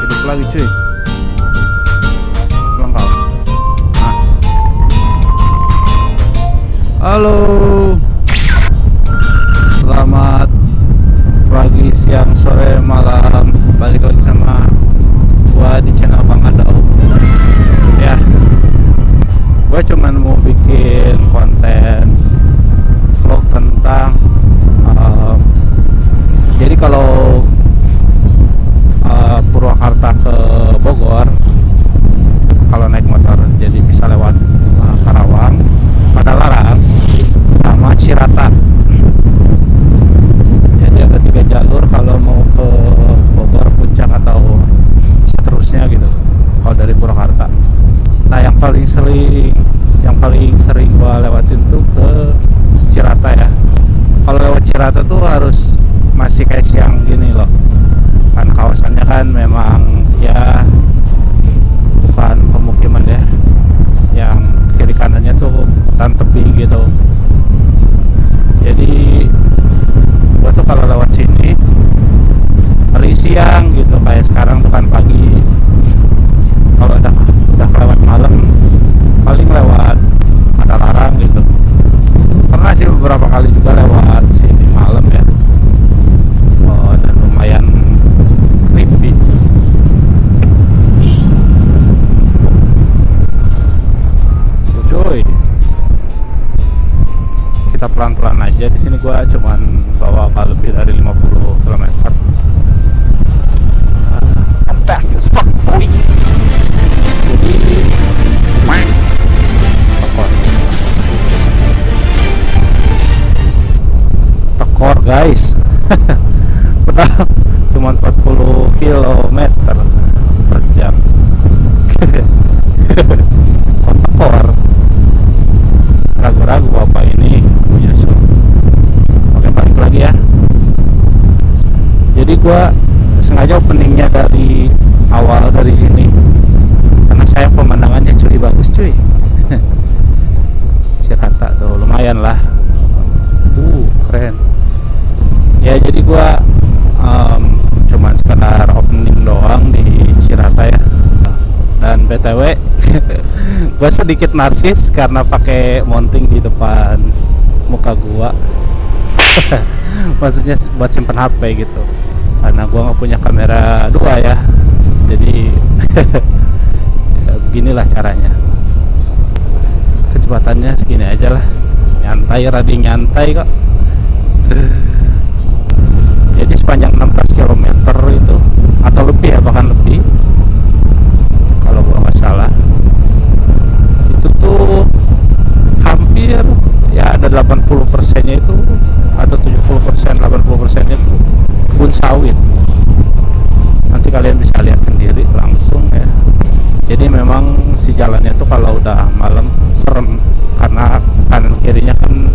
Hidup lagi cuy. Pulang kau. Halo. Selamat pagi, siang, sore, malam. Balik lagi sama gua di channel Bang Adau. Ya. Gua cuman mau bikin konten vlog tentang jadi kalau Purwakarta ke Bogor, kalau naik motor jadi bisa lewat Karawang, Padalarang, sama Cirata. Jadi ada 3 jalur kalau mau ke Bogor, Puncak, atau seterusnya gitu kalau dari Purwakarta. Nah yang paling sering gua lewatin tuh ke Cirata ya. Kalau lewat Cirata tuh harus masih kayak siang gini loh, karena kawasannya kan memang ya bukan pemukiman ya, yang kiri kanannya tuh hutan tebing gitu. Jadi gua tuh kalau lewat sini paling siang gitu, kayak sekarang tuh kan pagi. Kalau udah lewat malam paling lewat Padalarang gitu. Pernah sih beberapa kali juga lewat sini malam ya. Dan lumayan creepy. Cuy, kita pelan-pelan aja di sini. Gua cuman bawa nggak lebih dari 50 km. I'm fast as fuck, boy. Tekor guys. Padahal cuma 40 km per jam. Kok tekor? Ragu-ragu bapak ini menyusul. Oke, balik lagi ya. Jadi gua sengaja openingnya dari awal dari sini karena saya pemandangannya cuy bagus cuy. Cirata tuh lumayan lah. Keren. Ya jadi gua cuman sekedar opening doang di Cirata ya. Dan BTW gua sedikit narsis karena pakai mounting di depan muka gua. Maksudnya buat simpen HP gitu, karena gua nggak punya kamera 2 ya. Jadi ya beginilah caranya. Kecepatannya segini aja lah, nyantai, rading nyantai kok. Jadi sepanjang 16 km itu atau lebih ya, bahkan lebih kalau gua nggak salah, itu tuh hampir ya ada 80%-nya itu, atau 70%, 80%-nya itu kebun sawit. Nanti kalian bisa lihat sendiri langsung ya. Jadi memang si jalannya tuh kalau udah malam serem, karena kanan kirinya kan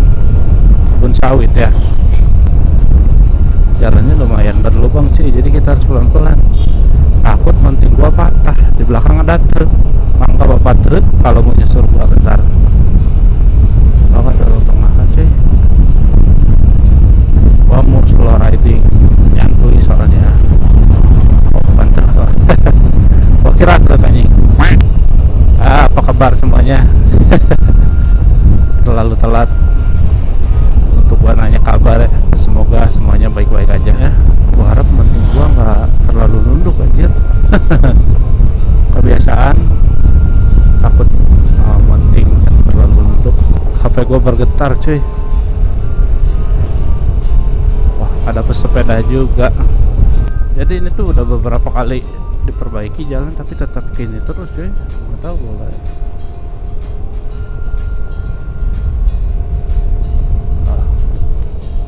kebun sawit ya. Jalannya lumayan berlubang cuy, jadi kita harus pelan-pelan. Takut mounting gua patah, di belakang ada truk. Mangga bapak truk kalau mau nyusul gua bentar. Bapak terlalu tengah cuy. Gua mau slow riding, nyantui soalnya. Oh, bukan truk lah. Gua kira truk anjing. Apa kabar semuanya? Terlalu telat untuk gua nanya kabar ya. Semoga semuanya baik-baik aja ya. Gua harap mounting gua nggak terlalu nunduk kebiasaan takut mounting terlalu nunduk. HP gue bergetar cuy. Wah, ada pesepeda juga. Jadi ini tuh udah beberapa kali diperbaiki jalan tapi tetap gini terus cuy. Nggak tahu gue.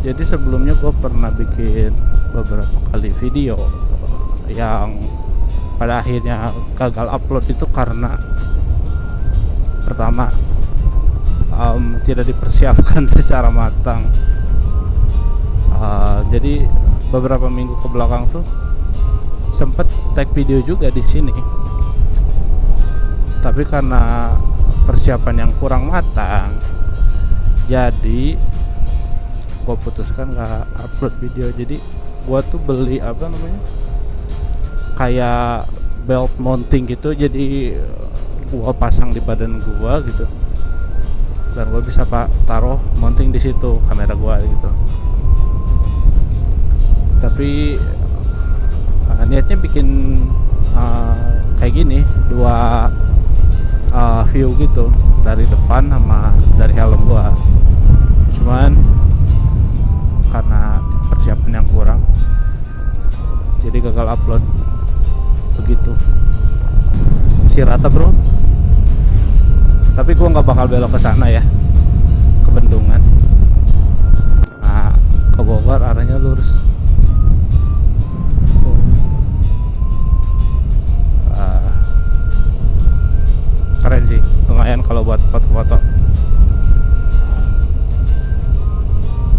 Jadi sebelumnya gue pernah bikin beberapa kali video yang pada akhirnya gagal upload itu karena pertama tidak dipersiapkan secara matang. Jadi beberapa minggu ke belakang tuh sempet tag video juga di sini, tapi karena persiapan yang kurang matang, jadi gue putuskan nggak upload video. Jadi gue tuh beli apa namanya, kayak belt mounting gitu, jadi gue pasang di badan gue gitu, dan gue bisa taruh mounting di situ kamera gue gitu. Tapi niatnya bikin kayak gini, dua view gitu, dari depan sama dari helm gue. Cuman karena persiapan yang kurang, jadi gagal upload. Begitu si rata bro. Tapi gua nggak bakal belok ke sana ya, ke Bendungan. Nah, ke Bogor arahnya lurus. Keren sih, lumayan kalau buat foto-foto.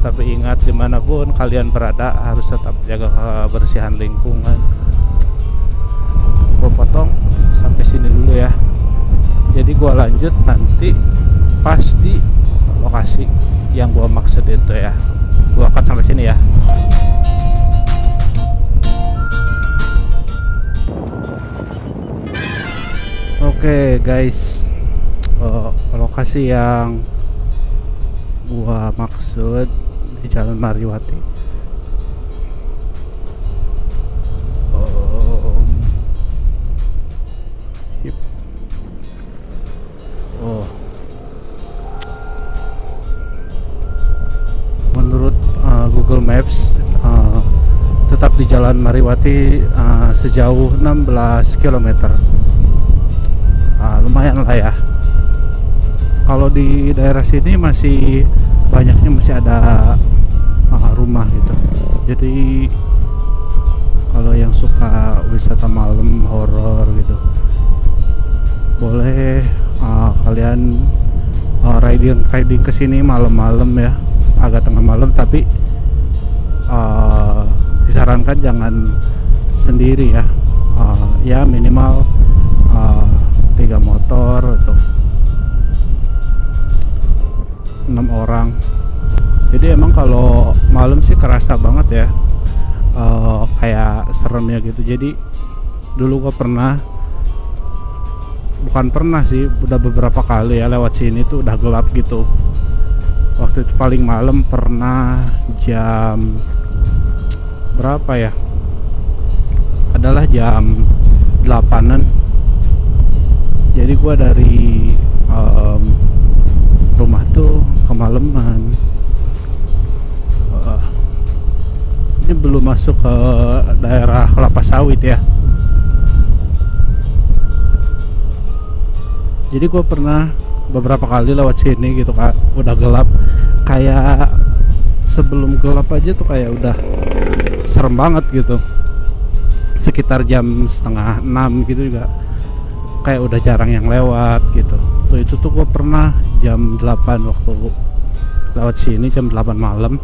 Tapi ingat, dimanapun kalian berada harus tetap jaga kebersihan lingkungan. Gue potong sampai sini dulu ya. Jadi gue lanjut nanti pasti lokasi yang gue maksud itu ya. Gue cut sampai sini ya. Oke guys, lokasi yang gue maksud di Jalan Mariwati. Menurut Google Maps tetap di Jalan Mariwati sejauh 16 km. Lumayan lah ya. Kalau di daerah sini masih banyaknya masih ada rumah gitu. Jadi kalau yang suka wisata malam horor gitu, boleh kalian riding ke sini malam-malam ya, agak tengah malam. Tapi disarankan jangan sendiri ya. Ya minimal 3 motor atau 6 orang. Jadi emang kalau malam sih kerasa banget ya, kayak seremnya gitu. Jadi dulu gua bukan pernah sih, udah beberapa kali ya lewat sini tuh udah gelap gitu. Waktu itu paling malam pernah jam berapa ya, adalah jam 8-an. Jadi gua dari rumah tuh kemalaman. Ini belum masuk ke daerah kelapa sawit ya. Jadi gue pernah beberapa kali lewat sini gitu kak, udah gelap. Kayak sebelum gelap aja tuh kayak udah serem banget gitu. Sekitar jam 5:30 gitu juga kayak udah jarang yang lewat gitu. Tuh itu tuh gue pernah jam 8 waktu lewat sini, jam 8 malam.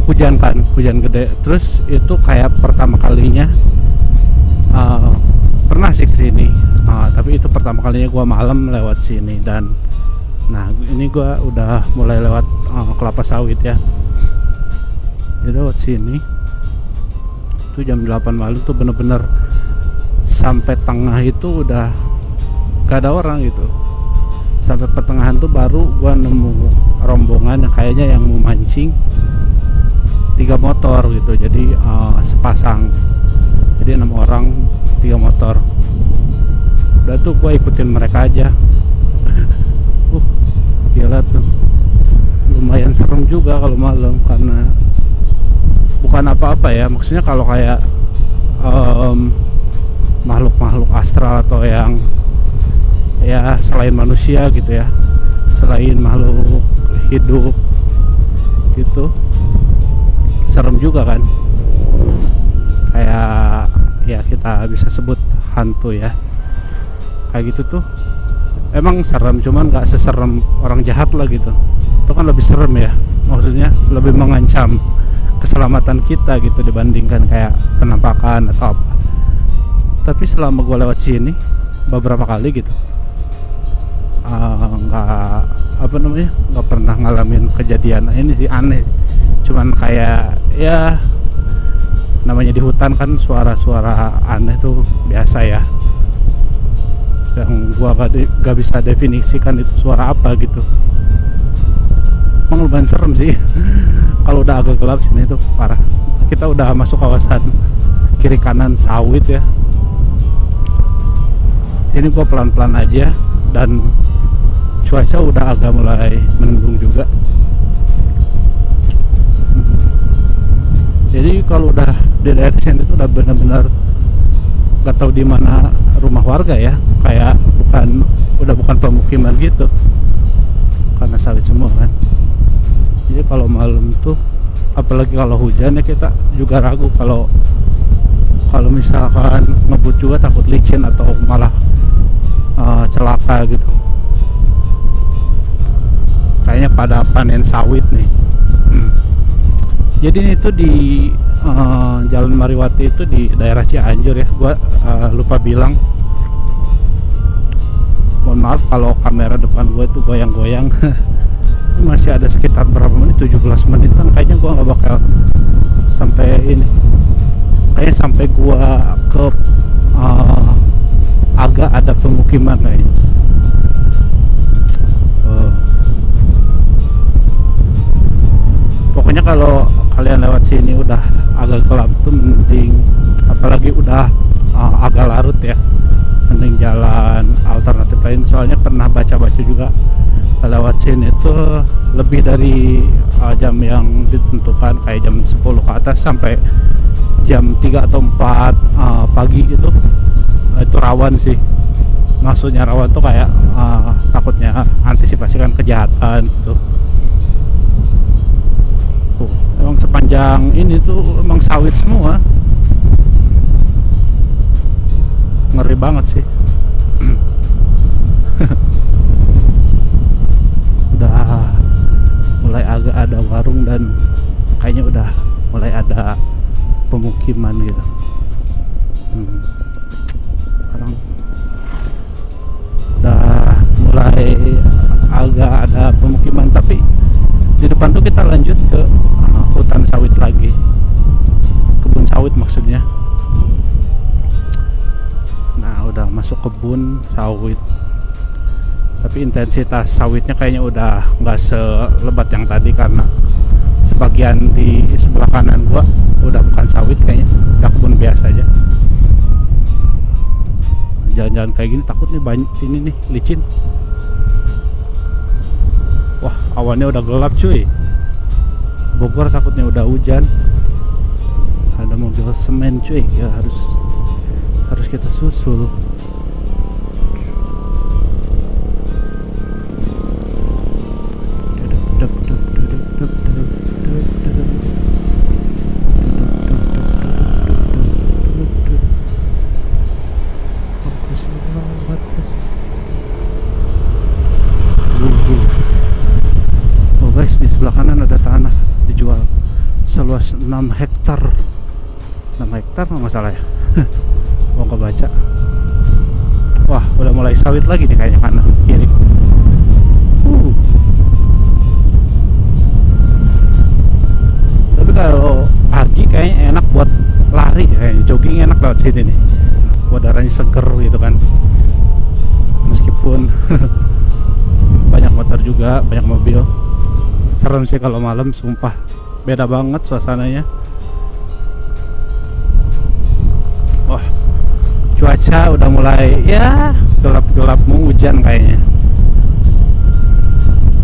Hujan kan, hujan gede. Terus itu kayak pertama kalinya pernah sih kesini, tapi itu pertama kalinya gue malam lewat sini. Dan nah ini gue udah mulai lewat kelapa sawit ya. Jadi lewat sini tuh jam 8 malam tuh bener-bener sampai tengah itu udah gak ada orang gitu. Sampai pertengahan tuh baru gue nemu rombongan yang kayaknya yang mau mancing. 3 3 motor gitu, jadi sepasang, jadi 6 orang 3 motor. Udah tuh gue ikutin mereka aja. Gila tuh, lumayan serem juga kalau malam, karena bukan apa-apa ya, maksudnya kalau kayak makhluk-makhluk astral atau yang ya selain manusia gitu ya, selain makhluk hidup gitu, serem juga kan, kayak ya kita bisa sebut hantu ya, kayak gitu tuh emang serem, cuman gak seserem orang jahat lah gitu. Itu kan lebih serem ya, maksudnya lebih mengancam keselamatan kita gitu dibandingkan kayak penampakan atau apa. Tapi selama gue lewat sini beberapa kali gitu, nggak pernah ngalamin kejadian ini sih, aneh. Cuman kayak ya namanya di hutan kan, suara-suara aneh tuh biasa ya, yang gua gak bisa definisikan itu suara apa gitu. Emang lumayan serem sih. Kalau udah agak gelap sini tuh parah. Kita udah masuk kawasan kiri kanan sawit ya. Jadi gua pelan-pelan aja, dan cuaca udah agak mulai mendung juga. Jadi kalau udah di daerah sini tuh udah benar-benar gak tahu di mana rumah warga ya, kayak udah bukan pemukiman gitu, karena sawit semua kan. Jadi kalau malam tuh, apalagi kalau hujan ya, kita juga ragu kalau misalkan ngebut juga, takut licin atau malah celaka gitu. Kayaknya pada panen sawit nih. Jadi ini tuh di Jalan Mariwati itu di daerah Cianjur ya. Gua lupa bilang. Mohon maaf kalau kamera depan gue itu goyang-goyang. Masih ada sekitar berapa menit, 17 menitan kayaknya. Gua nggak bakal sampai ini, kayaknya sampai gua ke agak ada pemukiman kayaknya. Pokoknya kalau kalian lewat sini udah agak gelap tuh mending, apalagi udah agak larut ya, mending jalan alternatif lain. Soalnya pernah baca-baca juga lewat sini tuh lebih dari jam yang ditentukan, kayak jam 10 ke atas sampai jam 3 atau 4 pagi itu rawan sih. Maksudnya rawan tuh kayak takutnya antisipasikan kejahatan gitu. Emang sepanjang ini tuh emang sawit semua, ngeri banget sih. Udah mulai agak ada warung dan kayaknya udah mulai ada pemukiman gitu. Sekarang udah mulai agak ada pemukiman, tapi di depan tuh kita lanjut ke hutan sawit lagi, kebun sawit maksudnya. Nah udah masuk kebun sawit, tapi intensitas sawitnya kayaknya udah nggak selebat yang tadi, karena sebagian di sebelah kanan gua udah bukan sawit, kayaknya udah kebun biasa aja. Jalan-jalan kayak gini takut nih banyak ini nih licin. Wah awannya udah gelap cuy. Bogor takutnya udah hujan. Ada mobil semen cuy ya, harus kita susul. Oh guys, di sebelah kanan ada tanah dijual seluas 6 hektar. 6 hektar nggak salah ya. Gua nggak baca. Wah udah mulai sawit lagi nih kayaknya, kanan kiri. Tapi kalau pagi kayaknya enak buat lari, kayaknya jogging enak lewat sini nih. Udaranya seger gitu kan, meskipun banyak motor juga, banyak mobil. Serem sih kalau malam, sumpah. beda banget suasananya. Wah, cuaca udah mulai ya gelap-gelap, mau hujan kayaknya.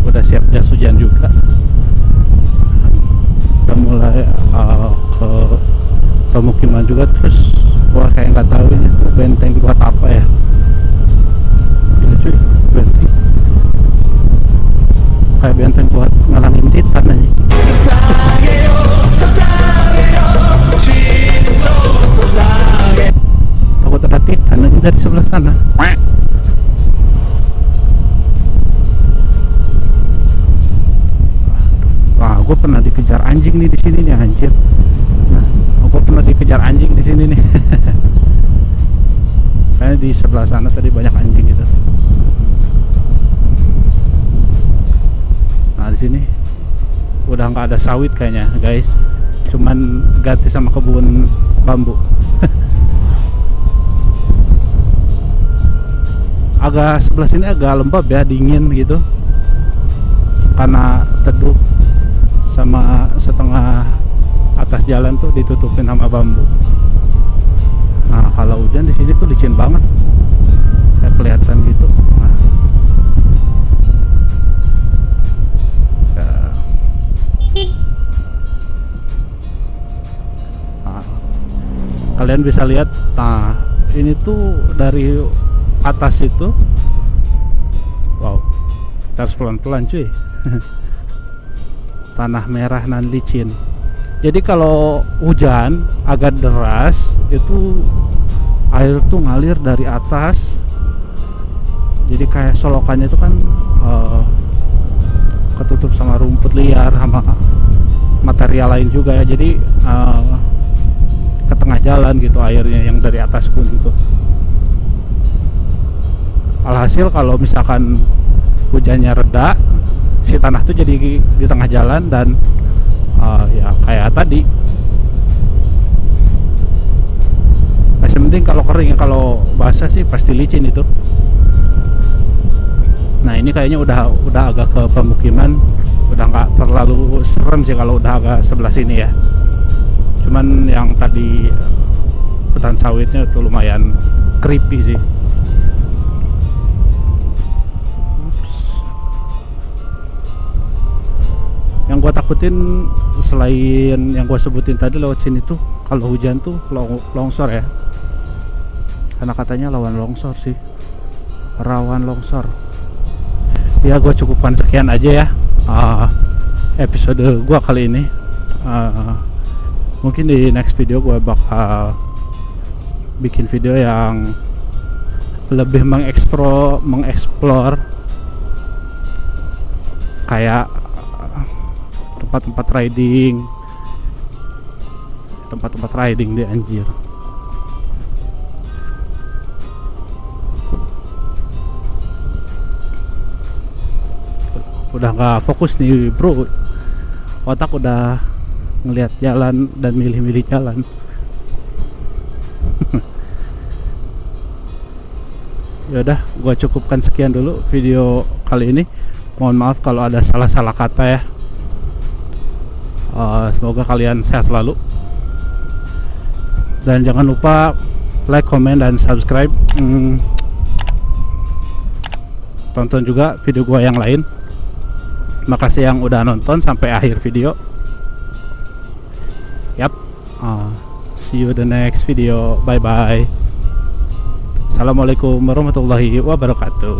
Udah siap jas hujan juga. Udah mulai ke pemukiman juga. Terus gua kayak nggak tahu ini tuh benteng buat apa ya. Gila cuy, benteng kayak benteng buat ngalangin Titan aja. Takut ada Titan lagi dari sebelah sana. Wah, gue pernah dikejar anjing nih di sini nih, anjir. Nah, gue pernah dikejar anjing di sini nih. Kayaknya di sebelah sana tadi banyak anjing gitu. Nah, di sini udah nggak ada sawit kayaknya, guys. Cuman ganti sama kebun bambu. Agak sebelah sini agak lembab ya, dingin gitu. Karena teduh, sama setengah atas jalan tuh ditutupin sama bambu. Nah, kalau hujan di sini tuh licin banget, kayak kelihatan gitu. Nah, ya. Nah, kalian bisa lihat, nah ini tuh dari atas itu, wow, kita harus pelan-pelan cuy. Tanah merah dan licin. Jadi kalau hujan agak deras itu air tuh ngalir dari atas. Jadi kayak solokannya itu kan ketutup sama rumput liar sama material lain juga ya. Jadi ke tengah jalan gitu airnya yang dari atas gunung tuh. Alhasil kalau misalkan hujannya reda, si tanah tuh jadi di tengah jalan dan ya kayak tadi. Masih mending kalau kering ya, kalau basah sih pasti licin itu. Nah, ini kayaknya udah agak ke pemukiman, udah nggak terlalu serem sih kalau udah agak sebelah sini ya. Cuman yang tadi hutan sawitnya itu lumayan creepy sih. Yang gue takutin selain yang gue sebutin tadi lewat sini tuh, kalau hujan tuh longsor ya. Karena katanya lawan longsor sih, rawan longsor. Ya gue cukupkan sekian aja ya episode gue kali ini. Mungkin di next video gue bakal bikin video yang lebih mengeksplor kayak tempat-tempat riding di anjir. Udah nggak fokus nih bro, otak udah ngelihat jalan dan milih-milih jalan. Yaudah, gua cukupkan sekian dulu video kali ini. Mohon maaf kalau ada salah-salah kata ya. Semoga kalian sehat selalu, dan jangan lupa like, comment, dan subscribe. Tonton juga video gua yang lain. Makasih yang udah nonton sampai akhir video. Yap, see you the next video. Bye bye. Assalamualaikum warahmatullahi wabarakatuh.